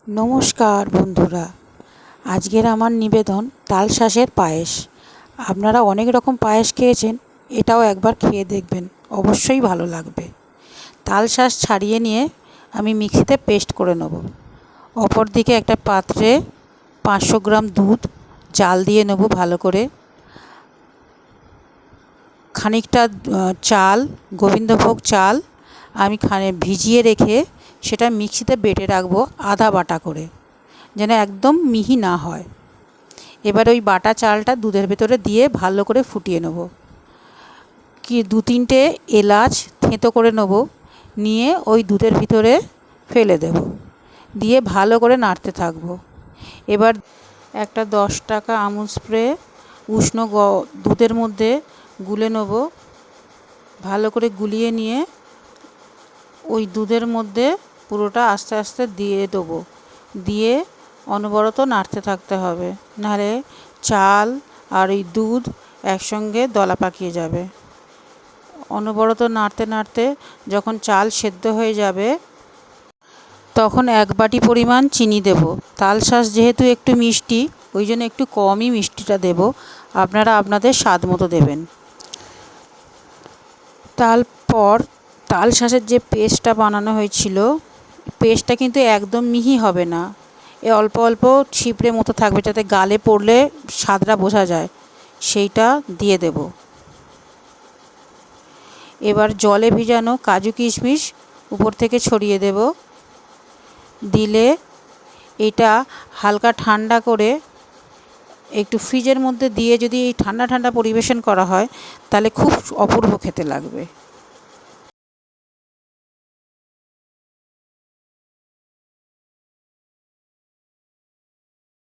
নমস্কার বন্ধুরা, আজকের আমার নিবেদন তালশাঁসের পায়েস। আপনারা অনেক রকম পায়েস খেয়েছেন, এটাও একবার খেয়ে দেখবেন, অবশ্যই ভালো লাগবে। তালশাঁস ছাড়িয়ে নিয়ে আমি মিক্সিতে পেস্ট করে নেব। অপরদিকে একটা পাত্রে 500 গ্রাম দুধ জাল দিয়ে নেব ভালো করে। খানিকটা চাল, গোবিন্দভোগ চাল আমি ভিজিয়ে রেখে সেটা মিক্সিতে বেটে রাখবো আধা বাটা করে, যেন একদম মিহি না হয়। এবার ওই বাটা চালটা দুধের ভেতরে দিয়ে ভালো করে ফুটিয়ে নেব। 2-3টে এলাচ থেঁতো করে নেব, নিয়ে ওই দুধের ভিতরে ফেলে দেব, দিয়ে ভালো করে নাড়তে থাকবো। এবার একটা 10 টাকা আমুল স্প্রে উষ্ণ দুধের মধ্যে গুলে নেব। ভালো করে গুলিয়ে নিয়ে ওই দুধের মধ্যে পুরোটা আস্তে আস্তে দিয়ে দেবো, দিয়ে অনবরত নাড়তে থাকতে হবে, নাহলে চাল আর এই দুধ একসঙ্গে দলা পাকিয়ে যাবে। অনবরত নাড়তে নাড়তে যখন চাল সেদ্ধ হয়ে যাবে তখন 1 বাটি পরিমাণ চিনি দেব। তালশাঁস যেহেতু একটু মিষ্টি, ওই জন্য একটু কমই মিষ্টিটা দেব, আপনারা আপনাদের স্বাদ মতো দেবেন। তারপর তালশাঁসের যে পেস্টটা বানানো হয়েছিল, পেস্টটা কিন্তু একদম মিহি হবে না, অল্প অল্প ছিপড়ে মতো থাকবে, যাতে গালে পড়লে স্বাদটা বোঝা যায়, সেইটা দিয়ে দেব। এবার জলে ভিজানো কাজু কিশমিশ উপর থেকে ছড়িয়ে দেব। দিলে এটা হালকা ঠান্ডা করে একটু ফ্রিজের মধ্যে দিয়ে যদি এই ঠান্ডা ঠান্ডা পরিবেশন করা হয়, তাহলে খুব অপূর্ব খেতে লাগবে।